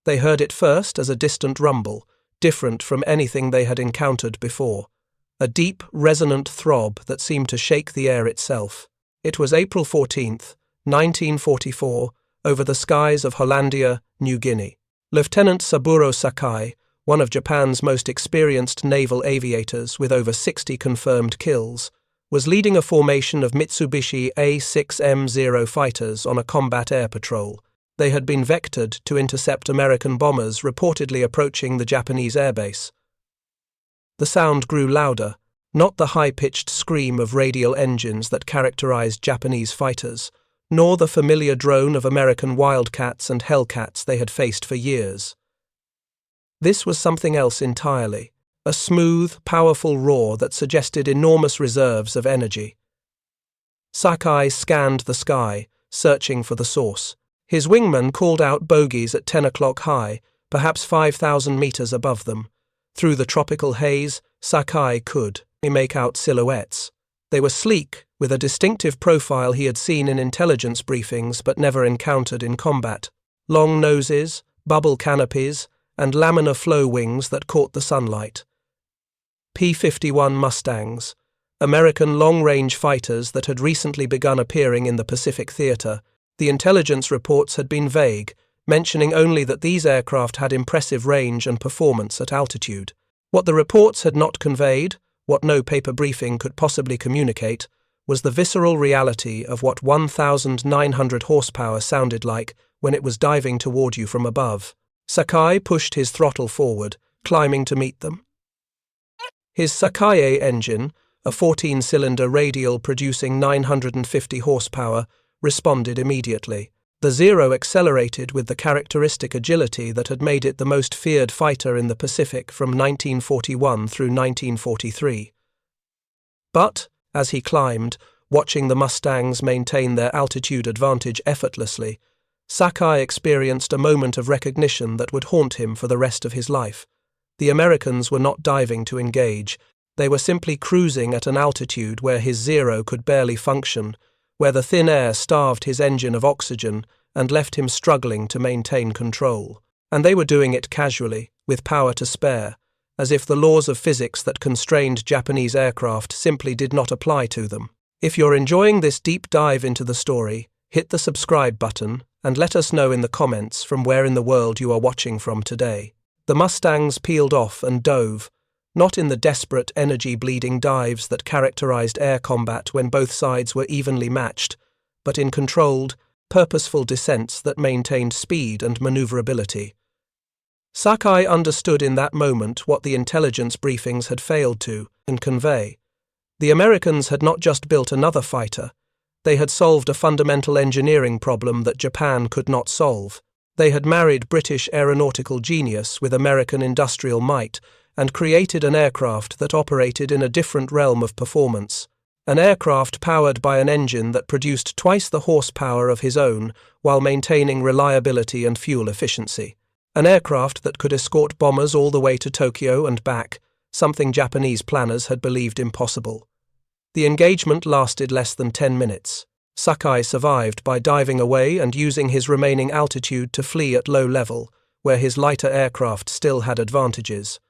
They heard it first as a distant rumble, different from anything they had encountered before. A deep, resonant throb that seemed to shake the air itself. It was April 14th, 1944, over the skies of Hollandia, New Guinea. Lieutenant Saburo Sakai, one of Japan's most experienced naval aviators with over 60 confirmed kills, was leading a formation of Mitsubishi A-6M fighters on a combat air patrol. They had been vectored to intercept American bombers reportedly approaching the Japanese airbase. The sound grew louder, not the high-pitched scream of radial engines that characterized Japanese fighters, nor the familiar drone of American Wildcats and Hellcats they had faced for years. This was something else entirely, a smooth, powerful roar that suggested enormous reserves of energy. Sakae scanned the sky, searching for the source. His wingman called out bogies at 10 o'clock high, perhaps 5,000 meters above them. Through the tropical haze, Sakae could make out silhouettes. They were sleek, with a distinctive profile he had seen in intelligence briefings but never encountered in combat. Long noses, bubble canopies, and laminar flow wings that caught the sunlight. P-51 Mustangs, American long-range fighters that had recently begun appearing in the Pacific Theater. The intelligence reports had been vague, mentioning only that these aircraft had impressive range and performance at altitude. What the reports had not conveyed, what no paper briefing could possibly communicate, was the visceral reality of what 1,900 horsepower sounded like when it was diving toward you from above. Sakae pushed his throttle forward, climbing to meet them. His Sakae engine, a 14-cylinder radial producing 950 horsepower, responded immediately. The Zero accelerated with the characteristic agility that had made it the most feared fighter in the Pacific from 1941 through 1943. But, as he climbed, watching the Mustangs maintain their altitude advantage effortlessly, Sakae experienced a moment of recognition that would haunt him for the rest of his life. The Americans were not diving to engage. They were simply cruising at an altitude where his Zero could barely function, where the thin air starved his engine of oxygen and left him struggling to maintain control. And they were doing it casually, with power to spare, as if the laws of physics that constrained Japanese aircraft simply did not apply to them. If you're enjoying this deep dive into the story, hit the subscribe button and let us know in the comments from where in the world you are watching from today. The Mustangs peeled off and dove, not in the desperate, energy-bleeding dives that characterized air combat when both sides were evenly matched, but in controlled, purposeful descents that maintained speed and maneuverability. Sakae understood in that moment what the intelligence briefings had failed to convey. The Americans had not just built another fighter, they had solved a fundamental engineering problem that Japan could not solve. They had married British aeronautical genius with American industrial might and created an aircraft that operated in a different realm of performance. An aircraft powered by an engine that produced twice the horsepower of his own while maintaining reliability and fuel efficiency. An aircraft that could escort bombers all the way to Tokyo and back, something Japanese planners had believed impossible. The engagement lasted less than 10 minutes. Sakae survived by diving away and using his remaining altitude to flee at low level, where his lighter aircraft still had advantages.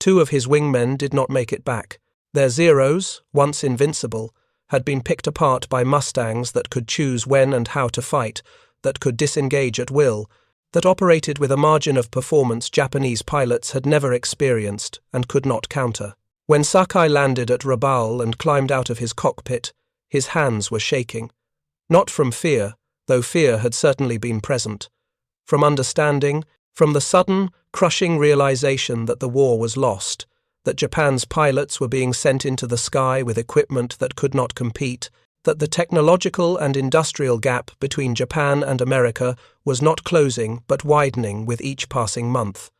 2 of his wingmen did not make it back. Their Zeros, once invincible, had been picked apart by Mustangs that could choose when and how to fight, that could disengage at will, that operated with a margin of performance Japanese pilots had never experienced and could not counter. When Sakae landed at Rabaul and climbed out of his cockpit, his hands were shaking. Not from fear, though fear had certainly been present. From understanding, from the sudden, crushing realization that the war was lost, that Japan's pilots were being sent into the sky with equipment that could not compete, that the technological and industrial gap between Japan and America was not closing but widening with each passing month.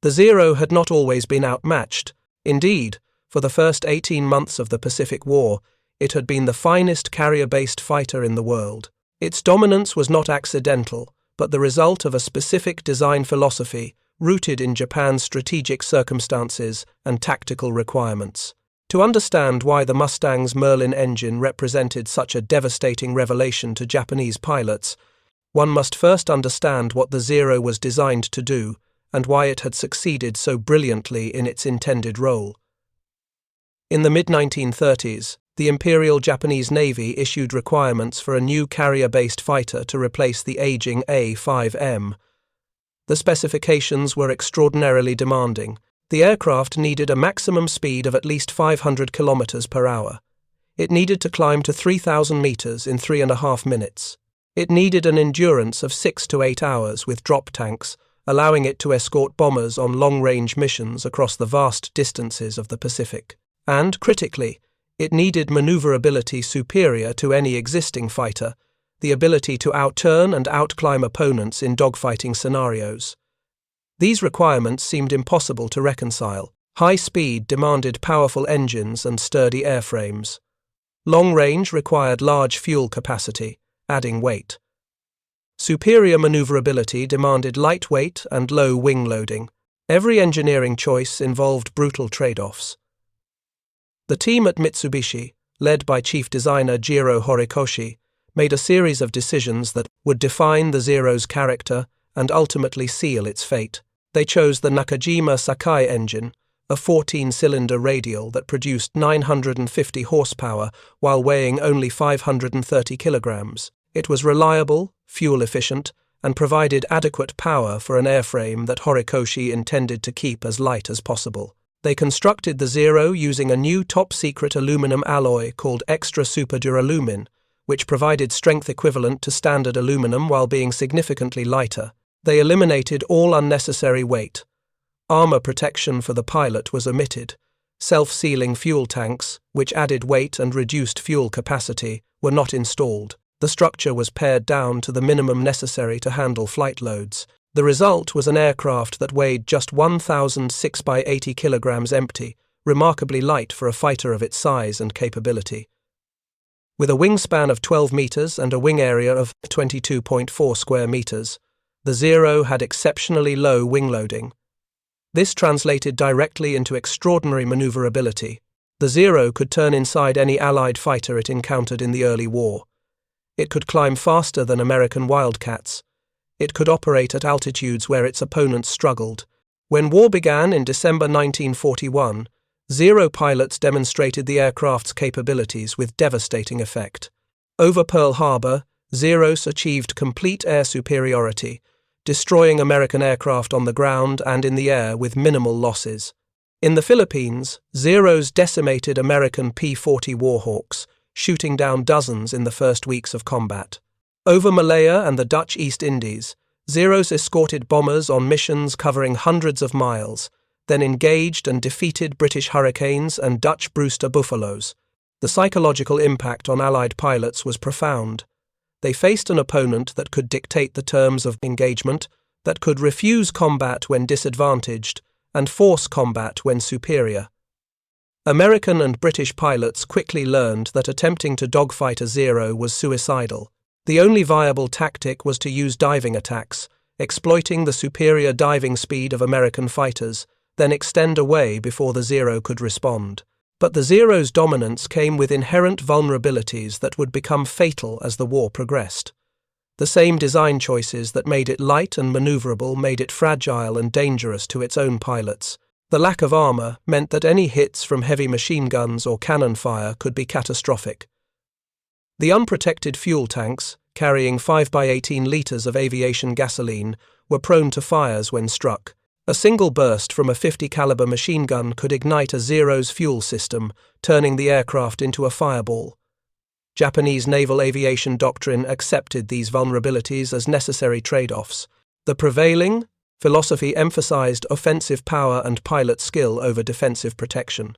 The Zero had not always been outmatched. Indeed, for the first 18 months of the Pacific War, it had been the finest carrier-based fighter in the world. Its dominance was not accidental, but the result of a specific design philosophy rooted in Japan's strategic circumstances and tactical requirements. To understand why the Mustang's Merlin engine represented such a devastating revelation to Japanese pilots, One must first understand what the Zero was designed to do and why it had succeeded so brilliantly in its intended role. In the mid-1930s, the Imperial Japanese Navy issued requirements for a new carrier-based fighter to replace the aging A-5M. The specifications were extraordinarily demanding. The aircraft needed a maximum speed of at least 500 kilometers per hour. It needed to climb to 3,000 meters in 3.5 minutes. It needed an endurance of 6 to 8 hours with drop tanks, allowing it to escort bombers on long-range missions across the vast distances of the Pacific. And, critically, it needed maneuverability superior to any existing fighter, the ability to outturn and outclimb opponents in dogfighting scenarios. These requirements seemed impossible to reconcile. High speed demanded powerful engines and sturdy airframes. Long range required large fuel capacity, adding weight. Superior maneuverability demanded lightweight and low wing loading. Every engineering choice involved brutal trade-offs. The team at Mitsubishi, led by chief designer Jiro Horikoshi, made a series of decisions that would define the Zero's character and ultimately seal its fate. They chose the Nakajima Sakae engine, a 14-cylinder radial that produced 950 horsepower while weighing only 530 kilograms. It was reliable, fuel-efficient, and provided adequate power for an airframe that Horikoshi intended to keep as light as possible. They constructed the Zero using a new top-secret aluminum alloy called extra superduralumin, which provided strength equivalent to standard aluminum while being significantly lighter. They eliminated all unnecessary weight. Armor protection for the pilot was omitted. Self-sealing fuel tanks, which added weight and reduced fuel capacity, were not installed. The structure was pared down to the minimum necessary to handle flight loads. The result was an aircraft that weighed just 1,006 by 80 kilograms empty, remarkably light for a fighter of its size and capability. With a wingspan of 12 meters and a wing area of 22.4 square meters, the Zero had exceptionally low wing loading. This translated directly into extraordinary maneuverability. The Zero could turn inside any Allied fighter it encountered in the early war. It could climb faster than American Wildcats. It could operate at altitudes where its opponents struggled. When war began in December 1941, Zero pilots demonstrated the aircraft's capabilities with devastating effect. Over Pearl Harbor, Zeros achieved complete air superiority, destroying American aircraft on the ground and in the air with minimal losses. In the Philippines, Zeros decimated American P-40 Warhawks, shooting down dozens in the first weeks of combat. Over Malaya and the Dutch East Indies, Zeros escorted bombers on missions covering hundreds of miles, then engaged and defeated British Hurricanes and Dutch Brewster Buffaloes. The psychological impact on Allied pilots was profound. They faced an opponent that could dictate the terms of engagement, that could refuse combat when disadvantaged, and force combat when superior. American and British pilots quickly learned that attempting to dogfight a Zero was suicidal. The only viable tactic was to use diving attacks, exploiting the superior diving speed of American fighters, then extend away before the Zero could respond. But the Zero's dominance came with inherent vulnerabilities that would become fatal as the war progressed. The same design choices that made it light and maneuverable made it fragile and dangerous to its own pilots. The lack of armor meant that any hits from heavy machine guns or cannon fire could be catastrophic. The unprotected fuel tanks, carrying 5 by 18 liters of aviation gasoline, were prone to fires when struck. A single burst from a .50 caliber machine gun could ignite a Zero's fuel system, turning the aircraft into a fireball. Japanese naval aviation doctrine accepted these vulnerabilities as necessary trade-offs. The prevailing philosophy emphasized offensive power and pilot skill over defensive protection.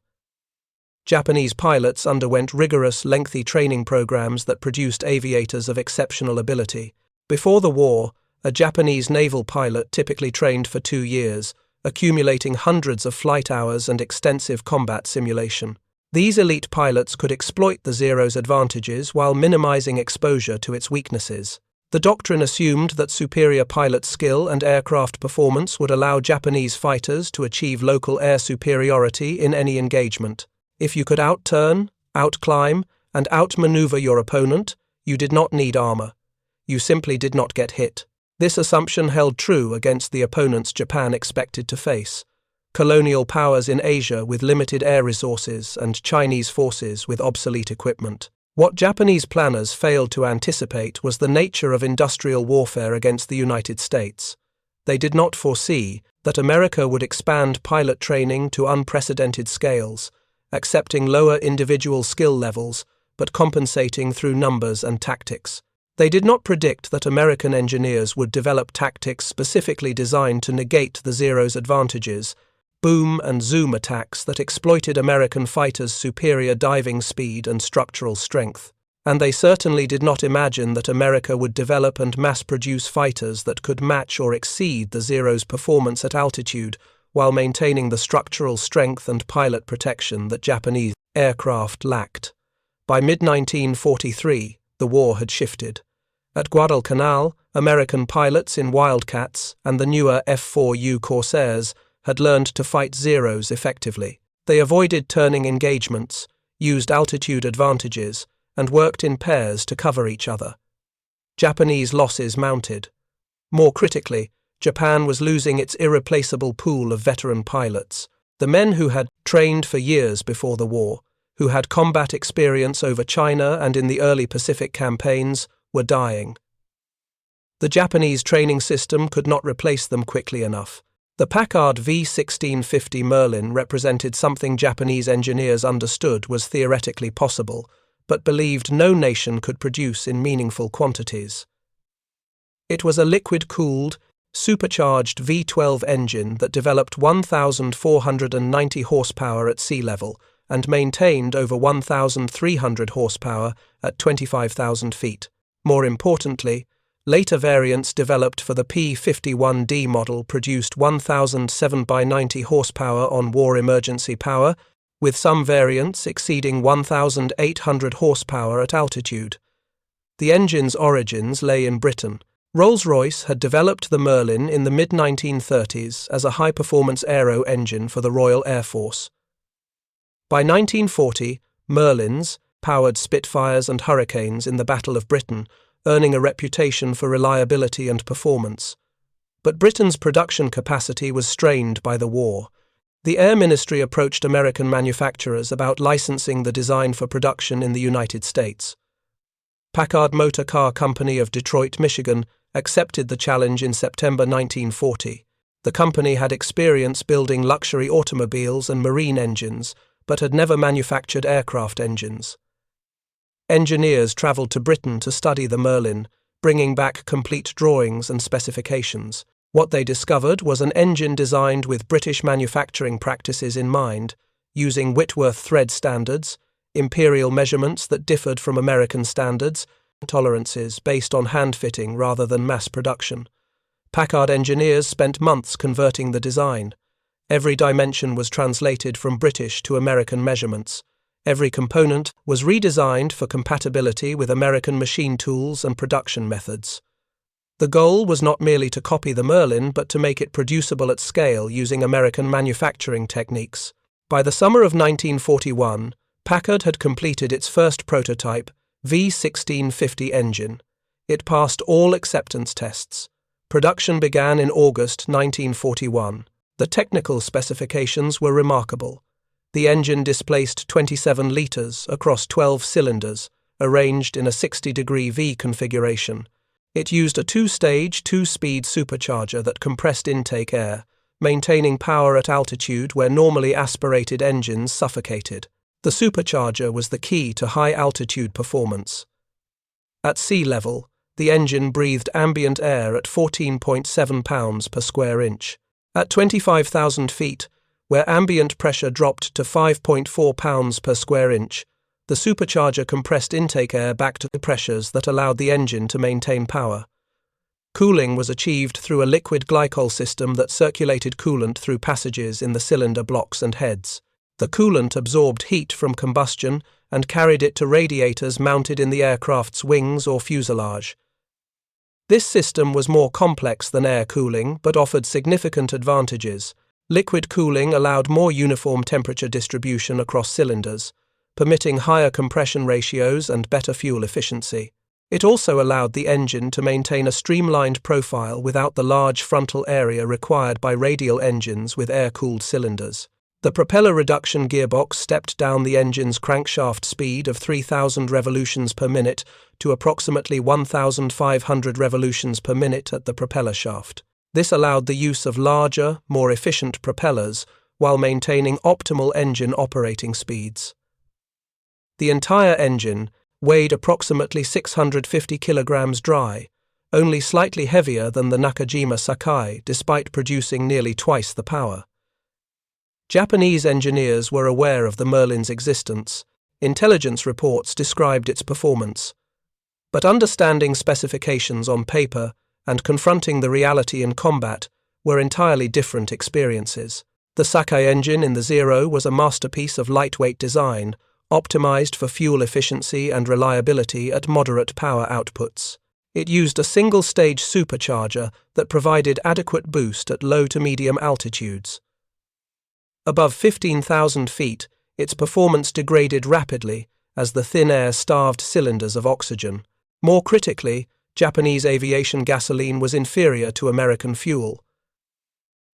Japanese pilots underwent rigorous, lengthy training programs that produced aviators of exceptional ability. Before the war, a Japanese naval pilot typically trained for 2 years, accumulating hundreds of flight hours and extensive combat simulation. These elite pilots could exploit the Zero's advantages while minimizing exposure to its weaknesses. The doctrine assumed that superior pilot skill and aircraft performance would allow Japanese fighters to achieve local air superiority in any engagement. If you could outturn, outclimb, and outmaneuver your opponent, you did not need armor. you simply did not get hit. This assumption held true against the opponents Japan expected to face: colonial powers in Asia with limited air resources and Chinese forces with obsolete equipment. What Japanese planners failed to anticipate was the nature of industrial warfare against the United States. They did not foresee that America would expand pilot training to unprecedented scales, accepting lower individual skill levels but compensating through numbers and tactics. They did not predict that American engineers would develop tactics specifically designed to negate the Zero's advantages, boom and zoom attacks that exploited American fighters' superior diving speed and structural strength. And they certainly did not imagine that America would develop and mass-produce fighters that could match or exceed the Zero's performance at altitude while maintaining the structural strength and pilot protection that Japanese aircraft lacked. By mid-1943, the war had shifted. At Guadalcanal, American pilots in Wildcats and the newer F-4U Corsairs had learned to fight Zeros effectively. They avoided turning engagements, used altitude advantages, and worked in pairs to cover each other. Japanese losses mounted. More critically, Japan was losing its irreplaceable pool of veteran pilots, the men who had trained for years before the war, who had combat experience over China and in the early Pacific campaigns, were dying. The Japanese training system could not replace them quickly enough. The Packard V-1650 Merlin represented something Japanese engineers understood was theoretically possible, but believed no nation could produce in meaningful quantities. It was a liquid-cooled, supercharged V-12 engine that developed 1,490 horsepower at sea level and maintained over 1,300 horsepower at 25,000 feet. More importantly, later variants developed for the P-51D model produced 1,007x90 horsepower on war emergency power, with some variants exceeding 1,800 horsepower at altitude. The engine's origins lay in Britain. Rolls-Royce had developed the Merlin in the mid-1930s as a high-performance aero engine for the Royal Air Force. By 1940, Merlins powered Spitfires and Hurricanes in the Battle of Britain, earning a reputation for reliability and performance. But Britain's production capacity was strained by the war. The Air Ministry approached American manufacturers about licensing the design for production in the United States. Packard Motor Car Company of Detroit, Michigan, accepted the challenge in September 1940. The company had experience building luxury automobiles and marine engines, but had never manufactured aircraft engines. Engineers travelled to Britain to study the Merlin, bringing back complete drawings and specifications. What they discovered was an engine designed with British manufacturing practices in mind, using Whitworth thread standards, Imperial measurements that differed from American standards, tolerances based on hand-fitting rather than mass production. Packard engineers spent months converting the design. Every dimension was translated from British to American measurements. Every component was redesigned for compatibility with American machine tools and production methods. The goal was not merely to copy the Merlin, but to make it producible at scale using American manufacturing techniques. By the summer of 1941, Packard had completed its first prototype, V-1650 engine. It passed all acceptance tests. Production began in August 1941. The technical specifications were remarkable. The engine displaced 27 litres across 12 cylinders, arranged in a 60-degree V configuration. It used a two-stage, two-speed supercharger that compressed intake air, maintaining power at altitude where normally aspirated engines suffocated. The supercharger was the key to high-altitude performance. At sea level, the engine breathed ambient air at 14.7 pounds per square inch. At 25,000 feet, where ambient pressure dropped to 5.4 pounds per square inch, the supercharger compressed intake air back to the pressures that allowed the engine to maintain power. Cooling was achieved through a liquid glycol system that circulated coolant through passages in the cylinder blocks and heads. The coolant absorbed heat from combustion and carried it to radiators mounted in the aircraft's wings or fuselage. This system was more complex than air cooling, but offered significant advantages. Liquid cooling allowed more uniform temperature distribution across cylinders, permitting higher compression ratios and better fuel efficiency. It also allowed the engine to maintain a streamlined profile without the large frontal area required by radial engines with air-cooled cylinders. The propeller reduction gearbox stepped down the engine's crankshaft speed of 3,000 revolutions per minute to approximately 1,500 revolutions per minute at the propeller shaft. This allowed the use of larger, more efficient propellers while maintaining optimal engine operating speeds. The entire engine weighed approximately 650 kilograms dry, only slightly heavier than the Nakajima Sakae despite producing nearly twice the power. Japanese engineers were aware of the Merlin's existence. Intelligence reports described its performance. But understanding specifications on paper and confronting the reality in combat were entirely different experiences. The Sakae engine in the Zero was a masterpiece of lightweight design, optimized for fuel efficiency and reliability at moderate power outputs. It used a single-stage supercharger that provided adequate boost at low to medium altitudes. Above 15,000 feet, its performance degraded rapidly as the thin air starved cylinders of oxygen. More critically, Japanese aviation gasoline was inferior to American fuel.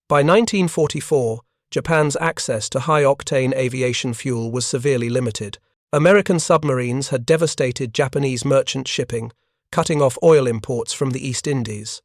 By 1944, Japan's access to high-octane aviation fuel was severely limited. American submarines had devastated Japanese merchant shipping, cutting off oil imports from the East Indies.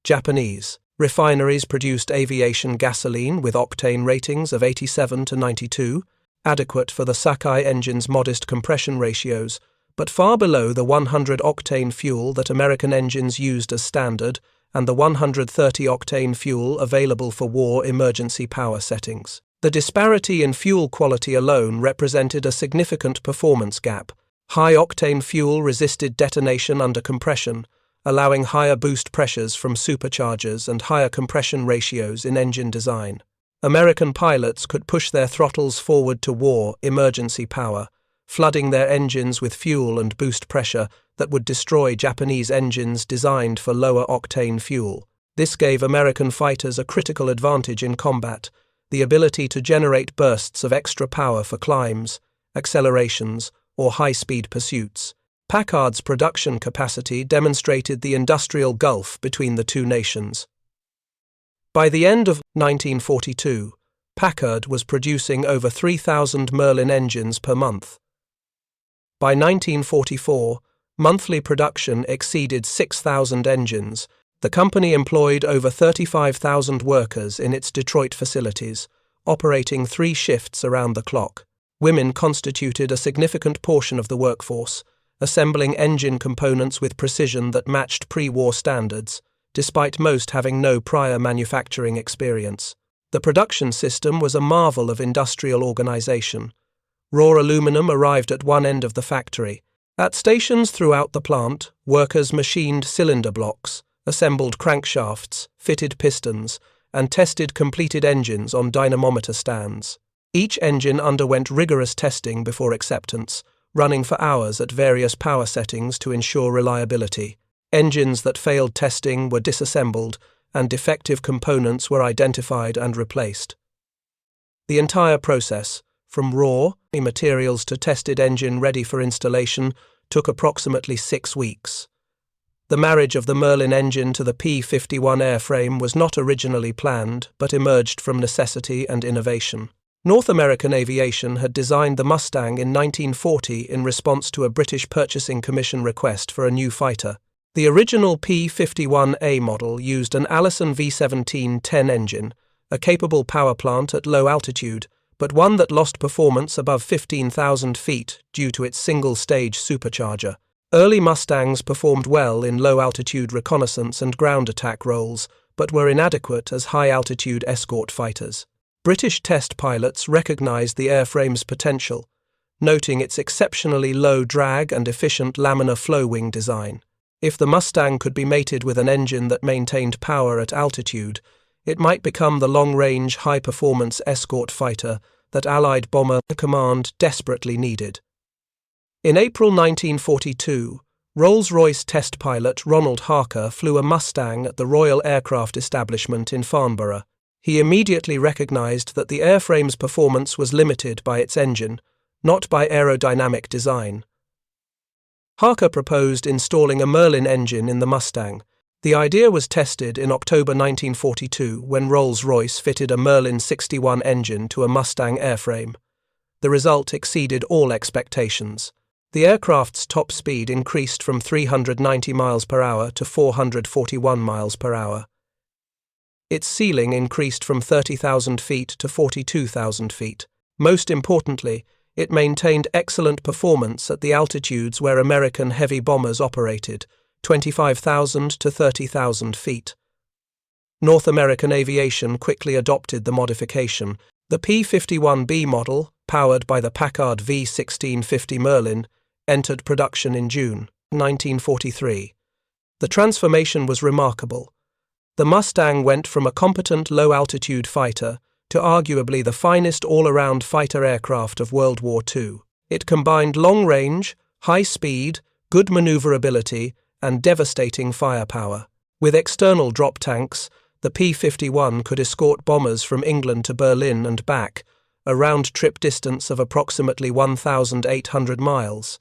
Japanese refineries produced aviation gasoline with octane ratings of 87 to 92, adequate for the Sakae engine's modest compression ratios, but far below the 100-octane fuel that American engines used as standard and the 130-octane fuel available for war emergency power settings. The disparity in fuel quality alone represented a significant performance gap. High-octane fuel resisted detonation under compression, allowing higher boost pressures from superchargers and higher compression ratios in engine design. American pilots could push their throttles forward to war emergency power, flooding their engines with fuel and boost pressure that would destroy Japanese engines designed for lower-octane fuel. This gave American fighters a critical advantage in combat, the ability to generate bursts of extra power for climbs, accelerations, or high-speed pursuits. Packard's production capacity demonstrated the industrial gulf between the two nations. By the end of 1942, Packard was producing over 3,000 Merlin engines per month. By 1944, monthly production exceeded 6,000 engines. The company employed over 35,000 workers in its Detroit facilities, operating 3 shifts around the clock. Women constituted a significant portion of the workforce, assembling engine components with precision that matched pre-war standards, despite most having no prior manufacturing experience. The production system was a marvel of industrial organization. Raw aluminum arrived at one end of the factory. At stations throughout the plant, workers machined cylinder blocks, assembled crankshafts, fitted pistons, and tested completed engines on dynamometer stands. Each engine underwent rigorous testing before acceptance, running for hours at various power settings to ensure reliability. Engines that failed testing were disassembled, and defective components were identified and replaced. The entire process, from raw materials to tested engine ready for installation, took approximately 6 weeks. The marriage of the Merlin engine to the P-51 airframe was not originally planned, but emerged from necessity and innovation. North American Aviation had designed the Mustang in 1940 in response to a British Purchasing Commission request for a new fighter. The original P-51A model used an Allison V17-10 engine, a capable power plant at low altitude, but one that lost performance above 15,000 feet due to its single-stage supercharger. Early Mustangs performed well in low-altitude reconnaissance and ground attack roles, but were inadequate as high-altitude escort fighters. British test pilots recognized the airframe's potential, noting its exceptionally low drag and efficient laminar flow wing design. If the Mustang could be mated with an engine that maintained power at altitude, it might become the long-range, high-performance escort fighter that Allied Bomber Command desperately needed. In April 1942, Rolls-Royce test pilot Ronald Harker flew a Mustang at the Royal Aircraft Establishment in Farnborough. He immediately recognized that the airframe's performance was limited by its engine, not by aerodynamic design. Harker proposed installing a Merlin engine in the Mustang. The idea was tested in October 1942 when Rolls-Royce fitted a Merlin 61 engine to a Mustang airframe. The result exceeded all expectations. The aircraft's top speed increased from 390 miles per hour to 441 miles per hour. Its ceiling increased from 30,000 feet to 42,000 feet. Most importantly, it maintained excellent performance at the altitudes where American heavy bombers operated, 25,000 to 30,000 feet. North American aviation quickly adopted the modification. The P-51B model, powered by the Packard V1650 Merlin, entered production in June 1943. The transformation was remarkable. The Mustang went from a competent low-altitude fighter to arguably the finest all-around fighter aircraft of World War II. It combined long range, high speed, good maneuverability, and devastating firepower. With external drop tanks, the P-51 could escort bombers from England to Berlin and back, a round-trip distance of approximately 1,800 miles.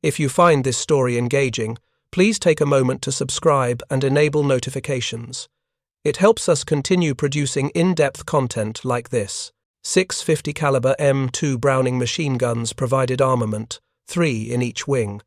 If you find this story engaging, please take a moment to subscribe and enable notifications. It helps us continue producing in-depth content like this. 6 50 caliber M2 Browning machine guns provided armament, 3 in each wing.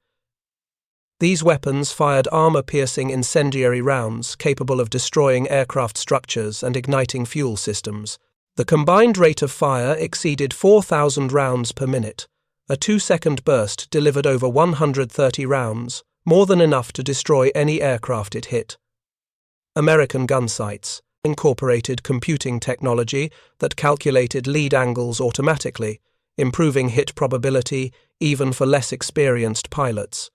These weapons fired armor-piercing incendiary rounds capable of destroying aircraft structures and igniting fuel systems. The combined rate of fire exceeded 4,000 rounds per minute. A 2-second burst delivered over 130 rounds, more than enough to destroy any aircraft it hit. American gun sights incorporated computing technology that calculated lead angles automatically, improving hit probability even for less experienced pilots.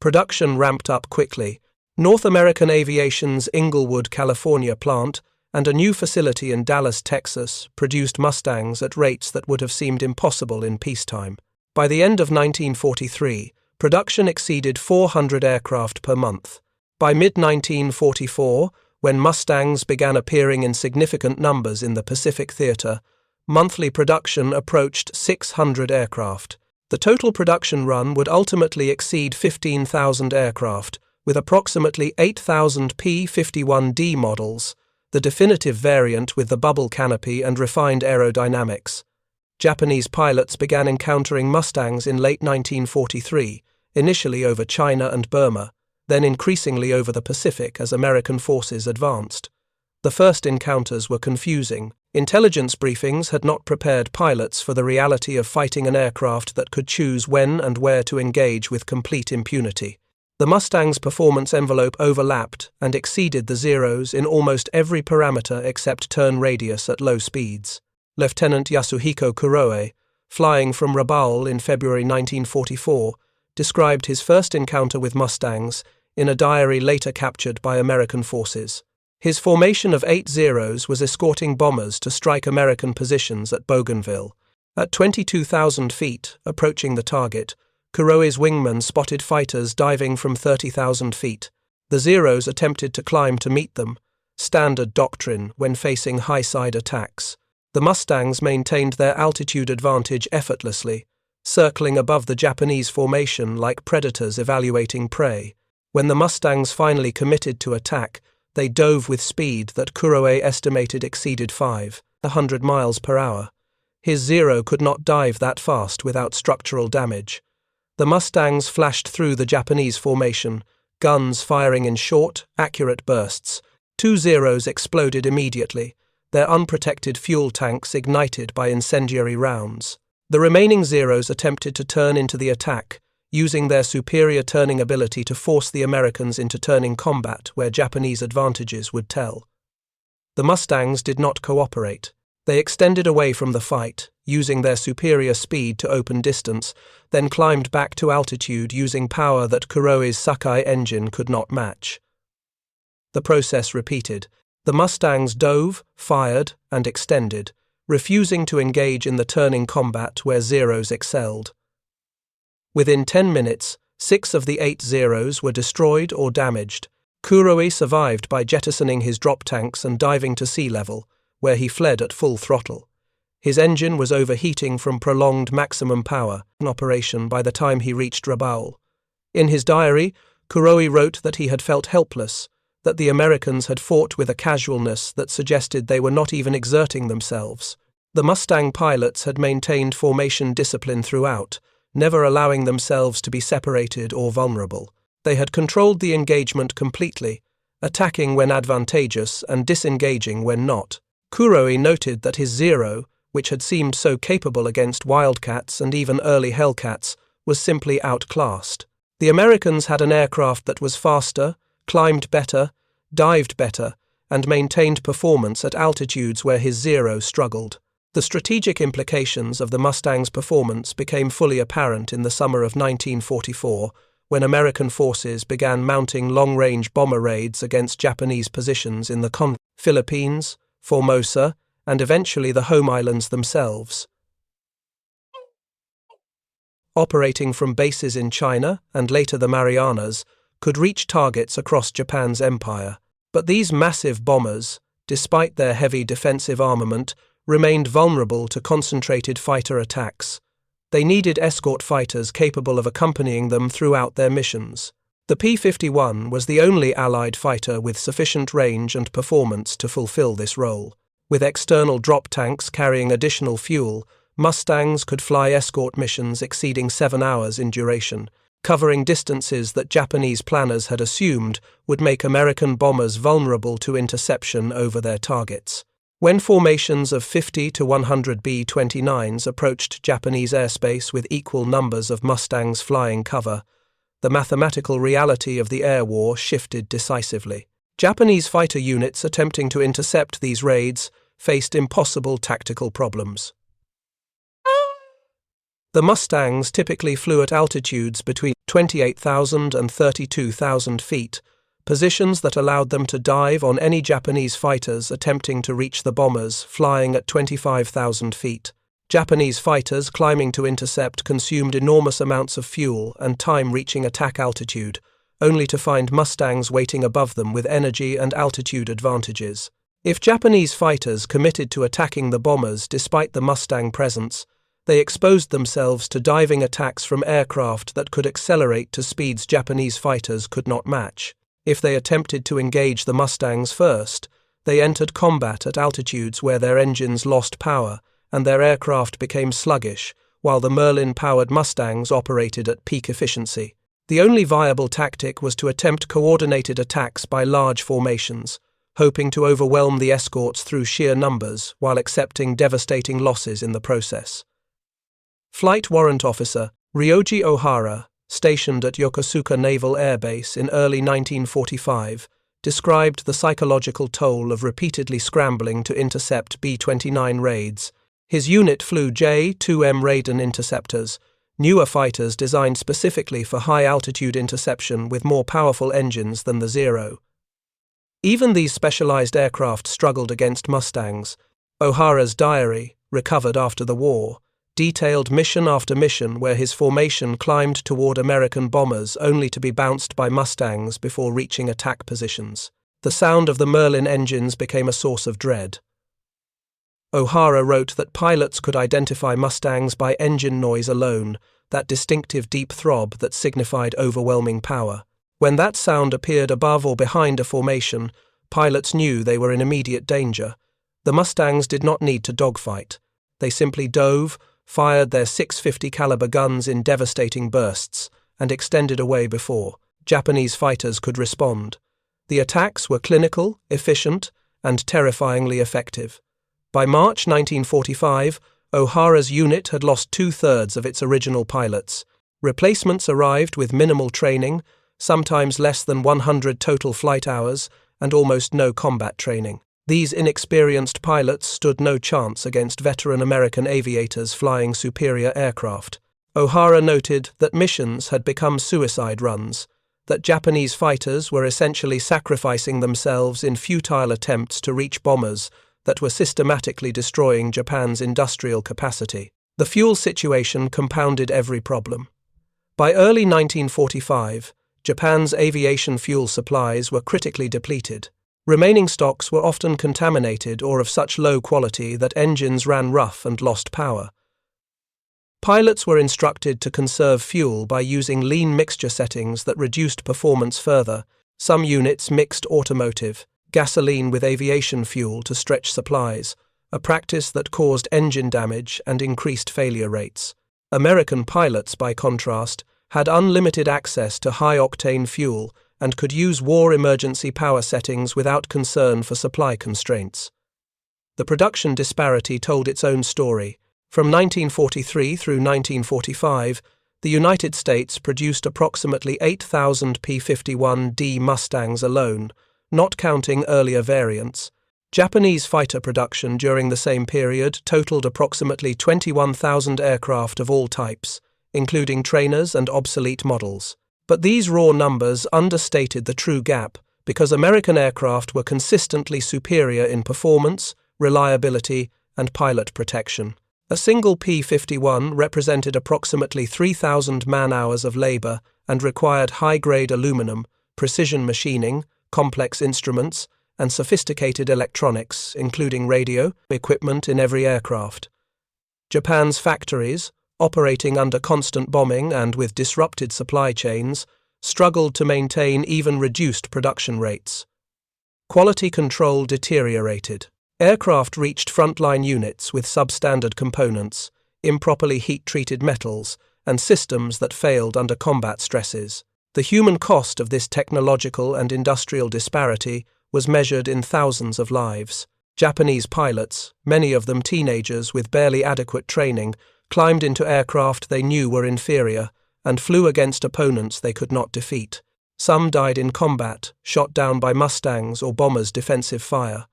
Production ramped up quickly. North American Aviation's Inglewood, California plant and a new facility in Dallas, Texas, produced Mustangs at rates that would have seemed impossible in peacetime. By the end of 1943, production exceeded 400 aircraft per month. By mid-1944, when Mustangs began appearing in significant numbers in the Pacific Theater, monthly production approached 600 aircraft. The total production run would ultimately exceed 15,000 aircraft, with approximately 8,000 P-51D models, the definitive variant with the bubble canopy and refined aerodynamics. Japanese pilots began encountering Mustangs in late 1943, initially over China and Burma, then increasingly over the Pacific as American forces advanced. The first encounters were confusing. Intelligence briefings had not prepared pilots for the reality of fighting an aircraft that could choose when and where to engage with complete impunity. The Mustang's performance envelope overlapped and exceeded the Zeros in almost every parameter except turn radius at low speeds. Lieutenant Yasuhiko Kuroe, flying from Rabaul in February 1944, described his first encounter with Mustangs in a diary later captured by American forces. His formation of 8 Zeros was escorting bombers to strike American positions at Bougainville. At 22,000 feet, approaching the target, Kuroe's wingman spotted fighters diving from 30,000 feet. The Zeros attempted to climb to meet them, standard doctrine when facing high-side attacks. The Mustangs maintained their altitude advantage effortlessly, circling above the Japanese formation like predators evaluating prey. When the Mustangs finally committed to attack, they dove with speed that Kuroe estimated exceeded 500 miles per hour. His Zero could not dive that fast without structural damage. The Mustangs flashed through the Japanese formation, guns firing in short, accurate bursts. 2 Zeros exploded immediately, their unprotected fuel tanks ignited by incendiary rounds. The remaining Zeros attempted to turn into the attack, using their superior turning ability to force the Americans into turning combat where Japanese advantages would tell. The Mustangs did not cooperate. They extended away from the fight, using their superior speed to open distance, then climbed back to altitude using power that Kuroe's Sakae engine could not match. The process repeated. The Mustangs dove, fired, and extended, refusing to engage in the turning combat where Zeros excelled. Within 10 minutes, 6 of the 8 Zeros were destroyed or damaged. Kuroe survived by jettisoning his drop tanks and diving to sea level, where he fled at full throttle. His engine was overheating from prolonged maximum power in operation by the time he reached Rabaul. In his diary, Kuroi wrote that he had felt helpless, that the Americans had fought with a casualness that suggested they were not even exerting themselves. The Mustang pilots had maintained formation discipline throughout, never allowing themselves to be separated or vulnerable. They had controlled the engagement completely, attacking when advantageous and disengaging when not. Kuroi noted that his Zero, which had seemed so capable against Wildcats and even early Hellcats, was simply outclassed. The Americans had an aircraft that was faster, climbed better, dived better, and maintained performance at altitudes where his Zero struggled. The strategic implications of the Mustang's performance became fully apparent in the summer of 1944, when American forces began mounting long-range bomber raids against Japanese positions in the Philippines, Formosa, and eventually the home islands themselves. Operating from bases in China and later the Marianas, could reach targets across Japan's empire. But these massive bombers, despite their heavy defensive armament, remained vulnerable to concentrated fighter attacks. They needed escort fighters capable of accompanying them throughout their missions. The P-51 was the only Allied fighter with sufficient range and performance to fulfill this role. With external drop tanks carrying additional fuel, Mustangs could fly escort missions exceeding 7 hours in duration, covering distances that Japanese planners had assumed would make American bombers vulnerable to interception over their targets. When formations of 50 to 100 B-29s approached Japanese airspace with equal numbers of Mustangs flying cover, the mathematical reality of the air war shifted decisively. Japanese fighter units attempting to intercept these raids faced impossible tactical problems. The Mustangs typically flew at altitudes between 28,000 and 32,000 feet, positions that allowed them to dive on any Japanese fighters attempting to reach the bombers flying at 25,000 feet. Japanese fighters climbing to intercept consumed enormous amounts of fuel and time reaching attack altitude, only to find Mustangs waiting above them with energy and altitude advantages. If Japanese fighters committed to attacking the bombers despite the Mustang presence, they exposed themselves to diving attacks from aircraft that could accelerate to speeds Japanese fighters could not match. If they attempted to engage the Mustangs first, they entered combat at altitudes where their engines lost power and their aircraft became sluggish, while the Merlin-powered Mustangs operated at peak efficiency. The only viable tactic was to attempt coordinated attacks by large formations, hoping to overwhelm the escorts through sheer numbers while accepting devastating losses in the process. Flight Warrant Officer Ryoji Ohara, stationed at Yokosuka Naval Air Base in early 1945, described the psychological toll of repeatedly scrambling to intercept B-29 raids. His unit flew J-2M Raiden interceptors, newer fighters designed specifically for high-altitude interception with more powerful engines than the Zero. Even these specialized aircraft struggled against Mustangs. O'Hara's diary, recovered after the war, detailed mission after mission where his formation climbed toward American bombers only to be bounced by Mustangs before reaching attack positions. The sound of the Merlin engines became a source of dread. O'Hara wrote that pilots could identify Mustangs by engine noise alone, that distinctive deep throb that signified overwhelming power. When that sound appeared above or behind a formation, pilots knew they were in immediate danger. The Mustangs did not need to dogfight. They simply dove, fired their .650 caliber guns in devastating bursts, and extended away before Japanese fighters could respond. The attacks were clinical, efficient, and terrifyingly effective. By March 1945, O'Hara's unit had lost 2/3 of its original pilots. Replacements arrived with minimal training, sometimes less than 100 total flight hours, and almost no combat training. These inexperienced pilots stood no chance against veteran American aviators flying superior aircraft. O'Hara noted that missions had become suicide runs, that Japanese fighters were essentially sacrificing themselves in futile attempts to reach bombers that were systematically destroying Japan's industrial capacity. The fuel situation compounded every problem. By early 1945, Japan's aviation fuel supplies were critically depleted. Remaining stocks were often contaminated or of such low quality that engines ran rough and lost power. Pilots were instructed to conserve fuel by using lean mixture settings that reduced performance further. Some units mixed automotive gasoline with aviation fuel to stretch supplies, a practice that caused engine damage and increased failure rates. American pilots, by contrast, had unlimited access to high-octane fuel and could use war emergency power settings without concern for supply constraints. The production disparity told its own story. From 1943 through 1945, the United States produced approximately 8,000 P-51D Mustangs alone, not counting earlier variants. Japanese fighter production during the same period totaled approximately 21,000 aircraft of all types, including trainers and obsolete models. But these raw numbers understated the true gap because American aircraft were consistently superior in performance, reliability, and pilot protection. A single P-51 represented approximately 3,000 man-hours of labor and required high-grade aluminum, precision machining, complex instruments, and sophisticated electronics, including radio equipment in every aircraft. Japan's factories, operating under constant bombing and with disrupted supply chains, struggled to maintain even reduced production rates. Quality control deteriorated. Aircraft reached frontline units with substandard components, improperly heat-treated metals, and systems that failed under combat stresses. The human cost of this technological and industrial disparity was measured in thousands of lives. Japanese pilots, many of them teenagers with barely adequate training, climbed into aircraft they knew were inferior and flew against opponents they could not defeat. Some died in combat, shot down by Mustangs or bombers' defensive fire.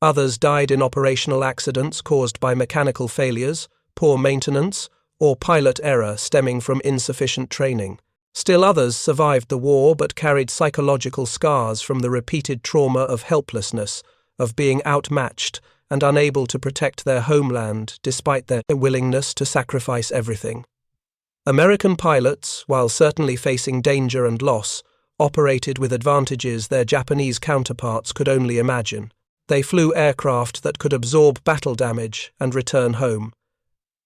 Others died in operational accidents caused by mechanical failures, poor maintenance, or pilot error stemming from insufficient training. Still others survived the war but carried psychological scars from the repeated trauma of helplessness, of being outmatched and unable to protect their homeland despite their willingness to sacrifice everything. American pilots, while certainly facing danger and loss, operated with advantages their Japanese counterparts could only imagine. They flew aircraft that could absorb battle damage and return home.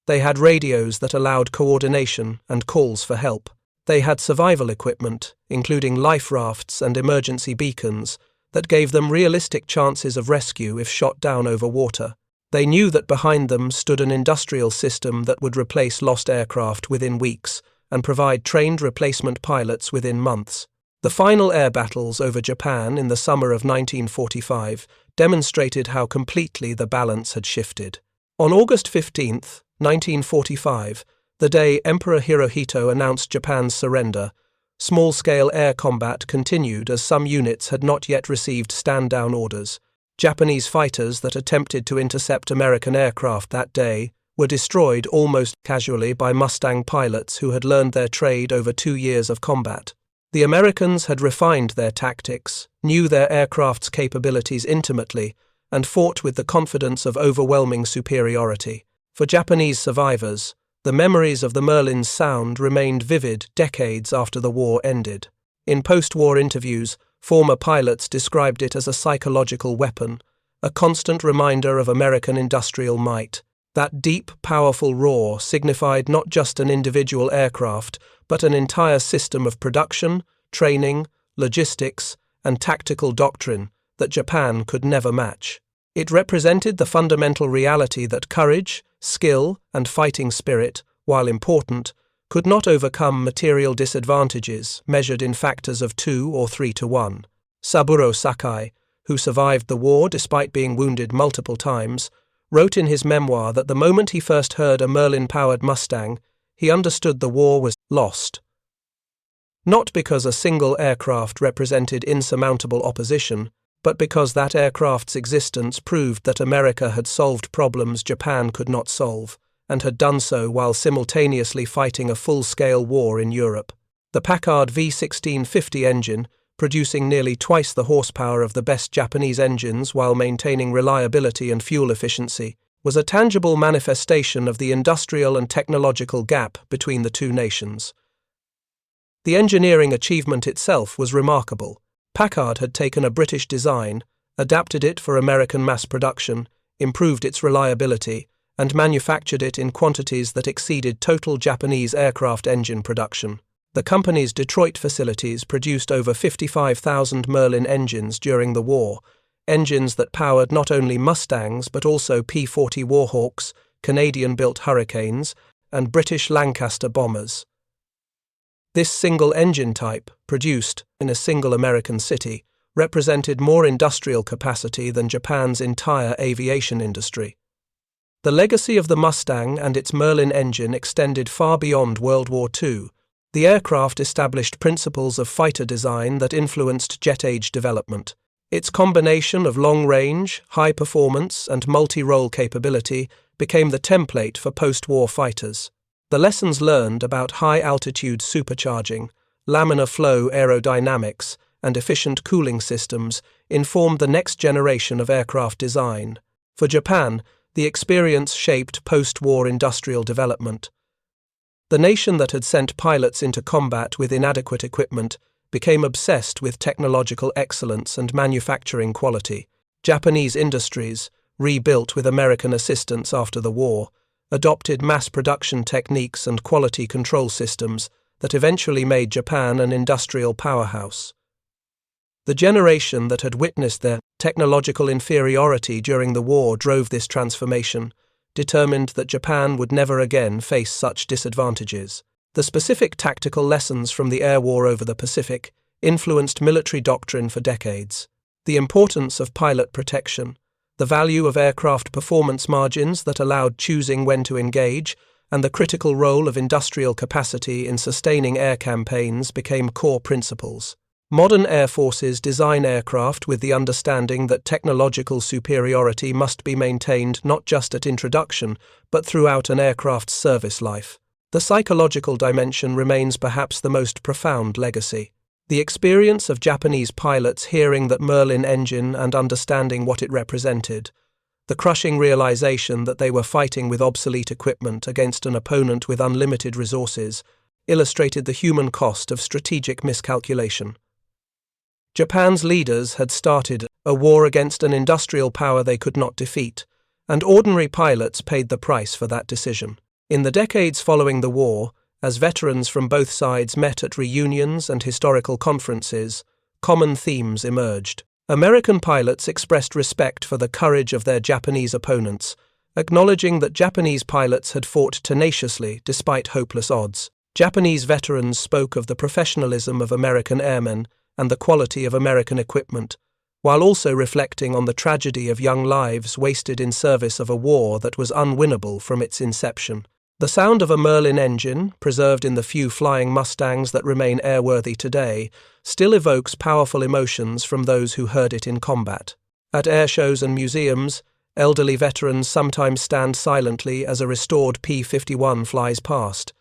They had radios that allowed coordination and calls for help. They had survival equipment, including life rafts and emergency beacons, that gave them realistic chances of rescue if shot down over water. They knew that behind them stood an industrial system that would replace lost aircraft within weeks and provide trained replacement pilots within months. The final air battles over Japan in the summer of 1945 demonstrated how completely the balance had shifted. On August 15, 1945, the day Emperor Hirohito announced Japan's surrender, small-scale air combat continued as some units had not yet received stand-down orders. Japanese fighters that attempted to intercept American aircraft that day were destroyed almost casually by Mustang pilots who had learned their trade over 2 years of combat. The Americans had refined their tactics, knew their aircraft's capabilities intimately, and fought with the confidence of overwhelming superiority. For Japanese survivors, the memories of the Merlin's sound remained vivid decades after the war ended. In post-war interviews, former pilots described it as a psychological weapon, a constant reminder of American industrial might. That deep, powerful roar signified not just an individual aircraft, but an entire system of production, training, logistics, and tactical doctrine that Japan could never match. It represented the fundamental reality that courage, skill, and fighting spirit, while important, could not overcome material disadvantages measured in factors of 2 or 3 to 1. Saburo Sakai, who survived the war despite being wounded multiple times, wrote in his memoir that the moment he first heard a Merlin-powered Mustang, he understood the war was lost. Not because a single aircraft represented insurmountable opposition, but because that aircraft's existence proved that America had solved problems Japan could not solve, and had done so while simultaneously fighting a full-scale war in Europe. The Packard V1650 engine, producing nearly twice the horsepower of the best Japanese engines while maintaining reliability and fuel efficiency, was a tangible manifestation of the industrial and technological gap between the two nations. The engineering achievement itself was remarkable. Packard had taken a British design, adapted it for American mass production, improved its reliability, and manufactured it in quantities that exceeded total Japanese aircraft engine production. The company's Detroit facilities produced over 55,000 Merlin engines during the war, engines that powered not only Mustangs but also P-40 Warhawks, Canadian-built Hurricanes, and British Lancaster bombers. This single engine type, produced in a single American city, represented more industrial capacity than Japan's entire aviation industry. The legacy of the Mustang and its Merlin engine extended far beyond World War II. The aircraft established principles of fighter design that influenced jet age development. Its combination of long range, high performance, and multi-role capability became the template for post-war fighters. The lessons learned about high-altitude supercharging, laminar flow aerodynamics, and efficient cooling systems informed the next generation of aircraft design. For Japan, the experience shaped post-war industrial development. The nation that had sent pilots into combat with inadequate equipment became obsessed with technological excellence and manufacturing quality. Japanese industries, rebuilt with American assistance after the war, adopted mass production techniques and quality control systems that eventually made Japan an industrial powerhouse. The generation that had witnessed their technological inferiority during the war drove this transformation, determined that Japan would never again face such disadvantages. The specific tactical lessons from the air war over the Pacific influenced military doctrine for decades. The importance of pilot protection, the value of aircraft performance margins that allowed choosing when to engage, and the critical role of industrial capacity in sustaining air campaigns became core principles. Modern air forces design aircraft with the understanding that technological superiority must be maintained not just at introduction, but throughout an aircraft's service life. The psychological dimension remains perhaps the most profound legacy. The experience of Japanese pilots hearing that Merlin engine and understanding what it represented, the crushing realization that they were fighting with obsolete equipment against an opponent with unlimited resources, illustrated the human cost of strategic miscalculation. Japan's leaders had started a war against an industrial power they could not defeat, and ordinary pilots paid the price for that decision. In the decades following the war, as veterans from both sides met at reunions and historical conferences, common themes emerged. American pilots expressed respect for the courage of their Japanese opponents, acknowledging that Japanese pilots had fought tenaciously despite hopeless odds. Japanese veterans spoke of the professionalism of American airmen and the quality of American equipment, while also reflecting on the tragedy of young lives wasted in service of a war that was unwinnable from its inception. The sound of a Merlin engine, preserved in the few flying Mustangs that remain airworthy today, still evokes powerful emotions from those who heard it in combat. At airshows and museums, elderly veterans sometimes stand silently as a restored P-51 flies past,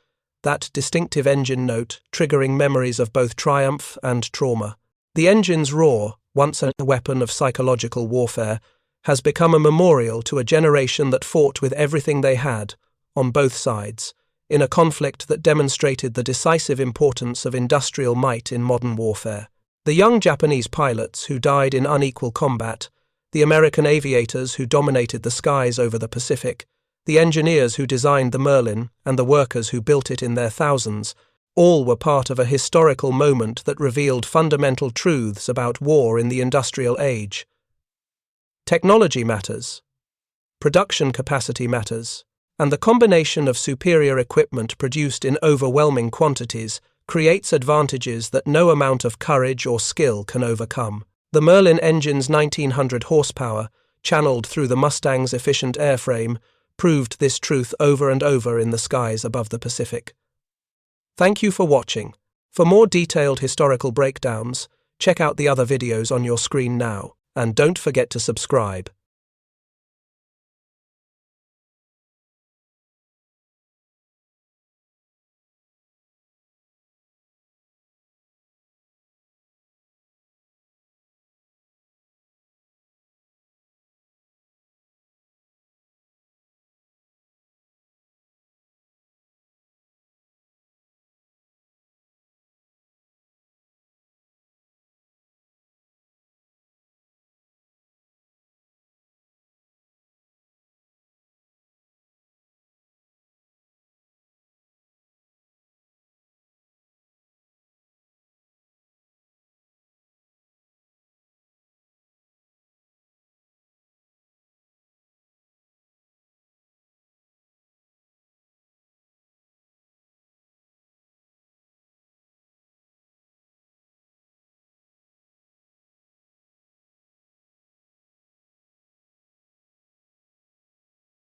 that distinctive engine note triggering memories of both triumph and trauma. The engine's roar, once a weapon of psychological warfare, has become a memorial to a generation that fought with everything they had, on both sides, in a conflict that demonstrated the decisive importance of industrial might in modern warfare. The young Japanese pilots who died in unequal combat, the American aviators who dominated the skies over the Pacific, the engineers who designed the Merlin, and the workers who built it in their thousands, all were part of a historical moment that revealed fundamental truths about war in the industrial age. Technology matters. Production capacity matters. And the combination of superior equipment produced in overwhelming quantities creates advantages that no amount of courage or skill can overcome. The Merlin engine's 1900 horsepower, channeled through the Mustang's efficient airframe, proved this truth over and over in the skies above the Pacific. Thank you for watching. For more detailed historical breakdowns, check out the other videos on your screen now, and don't forget to subscribe.